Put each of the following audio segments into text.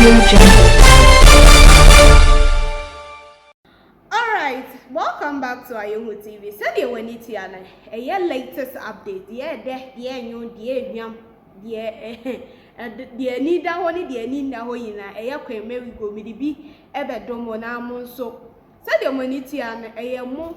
Alright, welcome back to Ayomu TV. Said you when it's here, a year latest update. New, dear need that one, dear need that one, a year can maybe go with the bee, ever domo na monso. Said you when it's here, a year more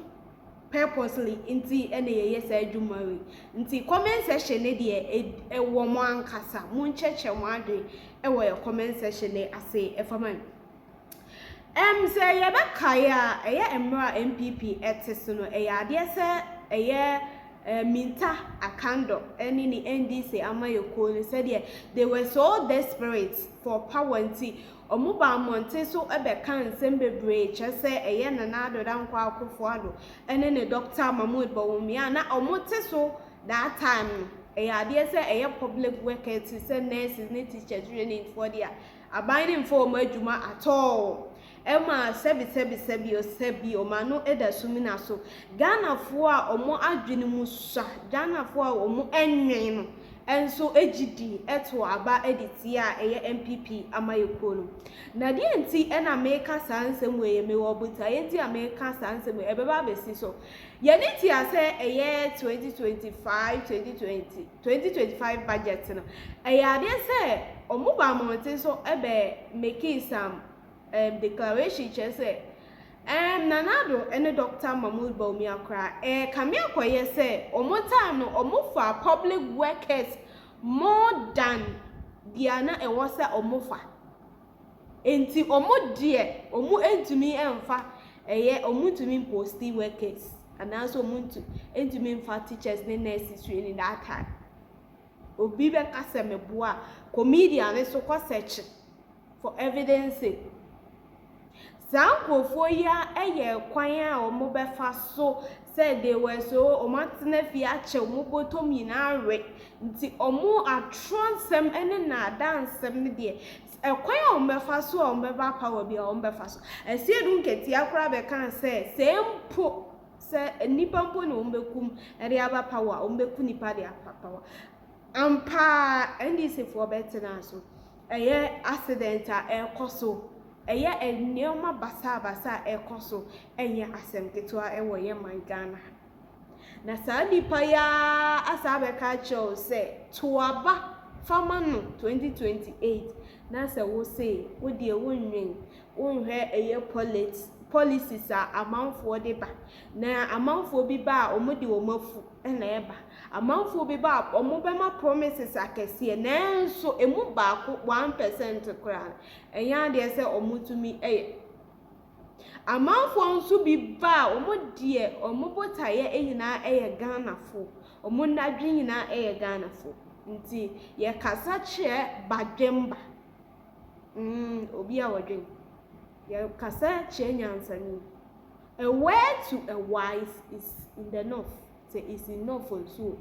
purposely into any yes, I do marry. Into comment session, a woman casa, moon church and one day, a way comment session, I say, if a man. Say Yabakaya, a MPP etisono, a dear a minta a candle, and in the NDC, Amayo said, they were so desperate for power and tea. Or mobile Monteso Ebekan Sembe Bridge, I say a yen and another down Quaco, and then a doctor Mahmoud Bawumiana or Monteso that time. A idea say a public worker to send nurses, need teachers training for their abiding for Majuma at all. Emma sebi o mano eda sumina so Ghana for omo adwene musa Ghana for omo enwen no enso ejidi eto aba editia eye MPP amayeko no na die nti ena meka sansem we me wo buta ye nti ameka sansem we ebeba besi so ye nti ase eye 2025 budget no eye ade se omo ba monte so ebe make some declaration che say nanado ene Dr. Mahmoud Bawumiakra kame akoye say omota no omofa public workers more than diana e wose omofa enti omodie omu entumi emfa eye omutumi posti workers and also omuntu entumi emfa teachers ne nurses training that time obi be kase meboa comedian so kwa search for evidence. Zankofo ya eye kwan a omo befa so said they were so omatene fi ache omo botom yina re nti omo atronsem ene na dansem ne de kwan a omo befa so omo beba power bia omo befa so esiedu nketi akora be kan say sempo se nipa mpo na omo bekum ere aba power omo beku nipa de power ampa NDC for better na so eye accident a ekoso eye enneoma basa ekoso enye asem ketwa ewo ye man Ghana na saa nipa ya asabe ka cho say toaba fama no 2028 na say wo say wo de wonwen wonhwe eye policies a amanfo de ba na amanfo bi ba omode omafu na eba amanfo bi ba omobema promises akese na nso emu baako 1% kra enya de se omutumi eye amanfo nso bi ba omodie omobotaye eyina eye Ghana fo omonadwe nyina eye Ghana fo nti ye kasa che badwemba obi a wadwen ye kasa che nyansani a word to a wise is in the north say is enough for so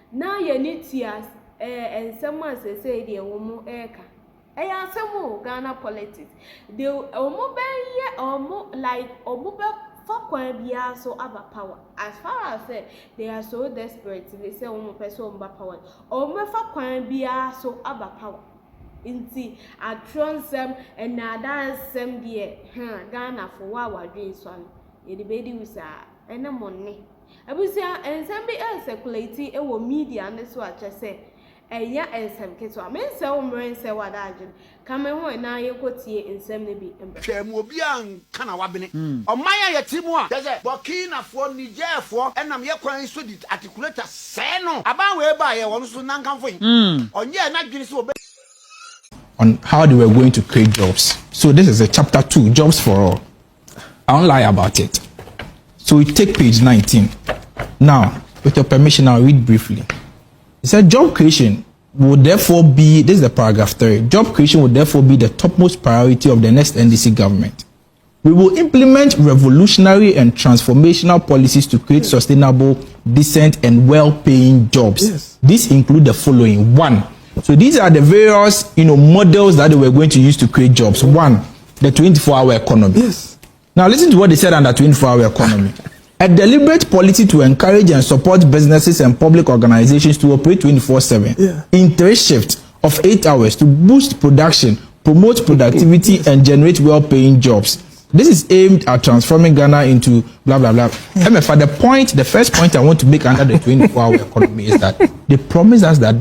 now you need to and someone say the woman eka some Ghana politics the omo be omo like omo be for kwan bia so aba power as far as say they are so desperate they say omo person omo power omo for kwan bia so aba power inti atronsem and adansem de Ghana for wa dream so e de bedi usa ena monne abusia ensem bi circulate e wo media and so ache say enya ensem keto me se wo mren se wada agin kame ho na ye kotie ensem ne bi embe hwem obi an kana wabene oman ya yetimu a say Burkina fo Niger fo enam ye kwan so di articulator se no aban we ba ye won so nankanfo onye na dwiri so on how they were going to create jobs. So this is a chapter 2, jobs for all. I won't lie about it. So we take page 19. Now, with your permission, I'll read briefly. It said job creation will therefore be, this is the paragraph 3, job creation will therefore be the topmost priority of the next NDC government. We will implement revolutionary and transformational policies to create sustainable, decent and well-paying jobs. Yes. These include the following. 1. So these are the various, models that they were going to use to create jobs. 1, the 24-hour economy. Yes. Now listen to what they said under 24-hour economy. A deliberate policy to encourage and support businesses and public organizations to operate 24/7 in 3 shifts of 8 hours to boost production, promote productivity, and generate well-paying jobs. This is aimed at transforming Ghana into blah, blah, blah. The first point I want to make under the 24-hour economy is that they promise us that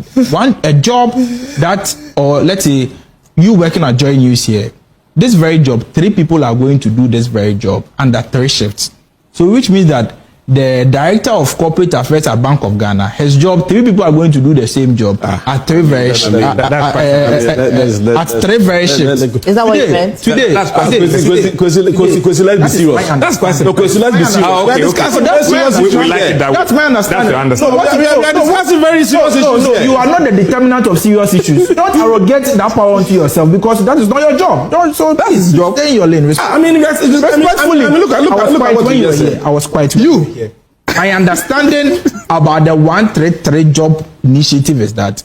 a job that, or let's say you working at Joy News here, this very job, 3 people are going to do this very job under 3 shifts. So which means that the director of corporate affairs at Bank of Ghana, his job, 3 people are going to do the same job at 3 very shifts. At 3 very shifts. Is that what you meant? Today. Let's be serious. That's quite simple. Let's be serious. That's my understanding. So what we are discussing very serious issues. No, you are not the determinant of serious issues. Don't arrogate that power onto yourself because that is not your job. So that is job. Stay in your lane. I mean, respectfully. Look at what you said. I was quite you. My understanding about the 133 job initiative is that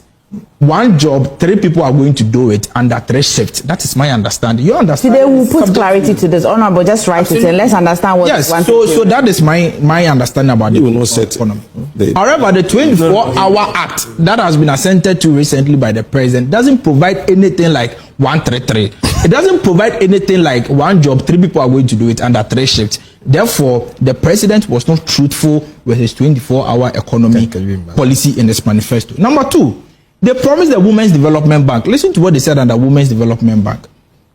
1 job, 3 people are going to do it under 3 shifts. That is my understanding. You understand? Today we'll put clarity to this. Honorable, just write it and let's understand what. Yes. So that is my understanding about the economy. However, the 24-hour act that has been assented to recently by the president doesn't provide anything like 133. It doesn't provide anything like 1 job, 3 people are going to do it under 3 shifts. Therefore, the president was not truthful with his 24-hour economy policy in his manifesto. Number 2, they promised the Women's Development Bank. Listen to what they said under Women's Development Bank.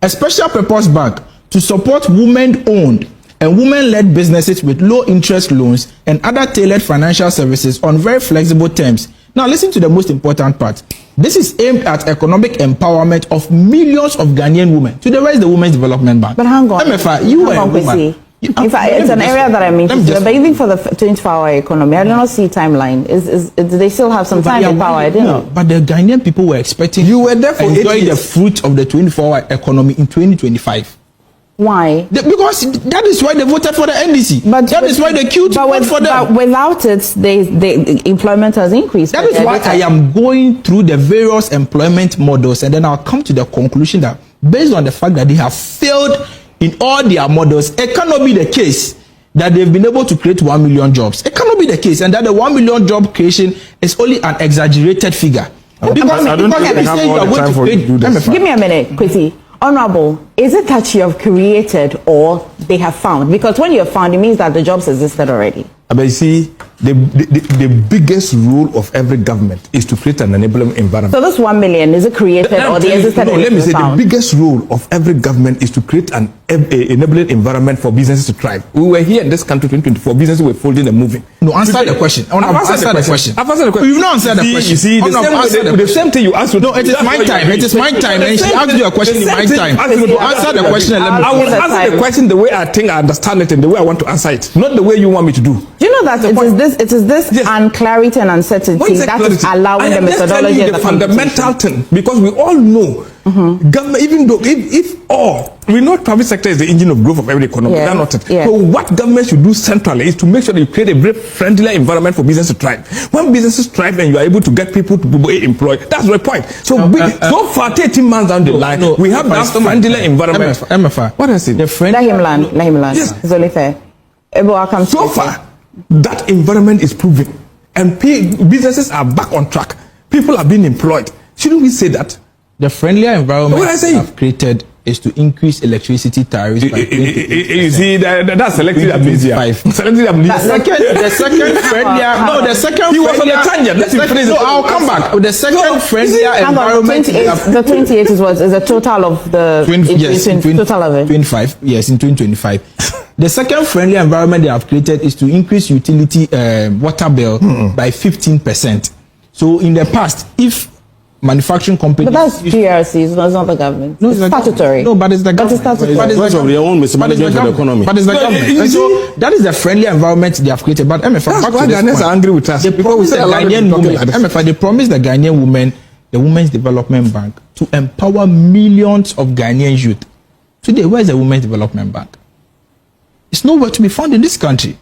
A special purpose bank to support women-owned and women-led businesses with low-interest loans and other tailored financial services on very flexible terms. Now, listen to the most important part. This is aimed at economic empowerment of millions of Ghanaian women. Today, where is the Women's Development Bank? But hang on. MFA, you were a woman. In fact, it's an area that I'm interested in. But even for the 24-hour economy, I do not see timeline. Do they still have some time and power? I don't know. But the Ghanaian people were expecting you were there for enjoy the fruit of the 24-hour economy in 2025. Why? Because that is why they voted for the NDC. But that is why they queued for them. But without it, the employment has increased. That is why I am going through the various employment models, and then I'll come to the conclusion that based on the fact that they have failed in all their models, it cannot be the case that they've been able to create 1 million jobs. It cannot be the case, and that the 1 million job creation is only an exaggerated figure. Because I don't think we have all the time for you to do this. Give me a minute, Kwesi. Honorable, is it that you have created or they have found? Because when you have found, it means that the jobs existed already. But you see, the biggest rule of every government is to create an enabling environment. So this 1 million, is it created or they existed? No, let me say the biggest rule of every government is to create an enabling environment for businesses to thrive. We were here in this country 2024, businesses were folding and moving. No, answer the question. I've answered the question. I've answered the question. You've not answered the question. You see, the same thing you asked. No, it is my time. It is my time. And she asked you a question in my time. Answer the question and let me. I will answer the question the way I think I understand it and the way I want to answer it, not the way you want me to do. Do you know that it is this unclarity and uncertainty that is allowing the methodology and the fundamental thing, because we all know government, even though if we know private sector is the engine of growth of every economy, that's not it. So what government should do centrally is to make sure that you create a very friendly environment for business to thrive. When businesses thrive and you are able to get people to be employed, that's the point. So so far 18 months down the line, we have that friendly environment. MFA. What is it? Let him land. Yes. It's only fair. So far, that environment is proven, and businesses are back on track. People are being employed. Shouldn't we say that? The friendlier environment we have created is to increase electricity tariffs. You see, that's selective amnesia. The second friendlier. No, the second. He was on a tangent. Let's finish. So I'll come back. The second friendlier environment. The 28 is what is a total of the total of it. 25. Yes, in 2025. The second friendly environment they have created is to increase utility water bill by 15%. So in the past, if manufacturing companies... But that's PRC, it's not the government. No, it's statutory. No, but it's the government. But it's of their own mismanagement of the economy. But it's the government. And so that is the friendly environment they have created. But MFA, that's why Ghanaians are angry with us. They promised the Ghanaian women, MFA, they promised the Ghanaian women, the Women's Development Bank, to empower millions of Ghanaian youth. Today, where is the Women's Development Bank? It's nowhere to be found in this country.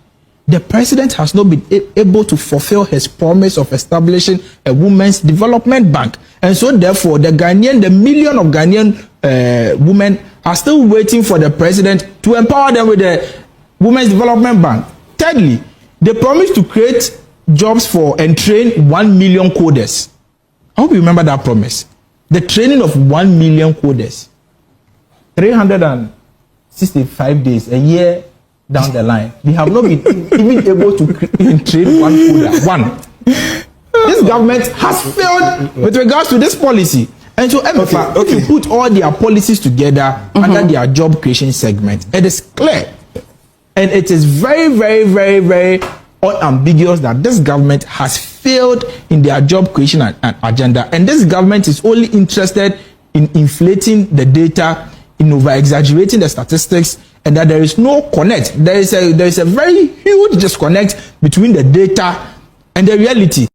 The president has not been able to fulfill his promise of establishing a women's development bank. And so therefore, the million of Ghanaian women are still waiting for the president to empower them with the Women's Development Bank. Thirdly, they promised to create jobs for and train 1 million coders. I hope you remember that promise. the training of 1 million coders, 365 days, a year down the line, we have not been even able to train one coder. One. This government has failed with regards to this policy. And so, MFA, if you put all their policies together under their job creation segment, it is clear. And it is very, very, very, very unambiguous that this government has failed in their job creation agenda. And this government is only interested in inflating the data, in over-exaggerating the statistics, and that there is no connect. There is a very huge disconnect between the data and the reality.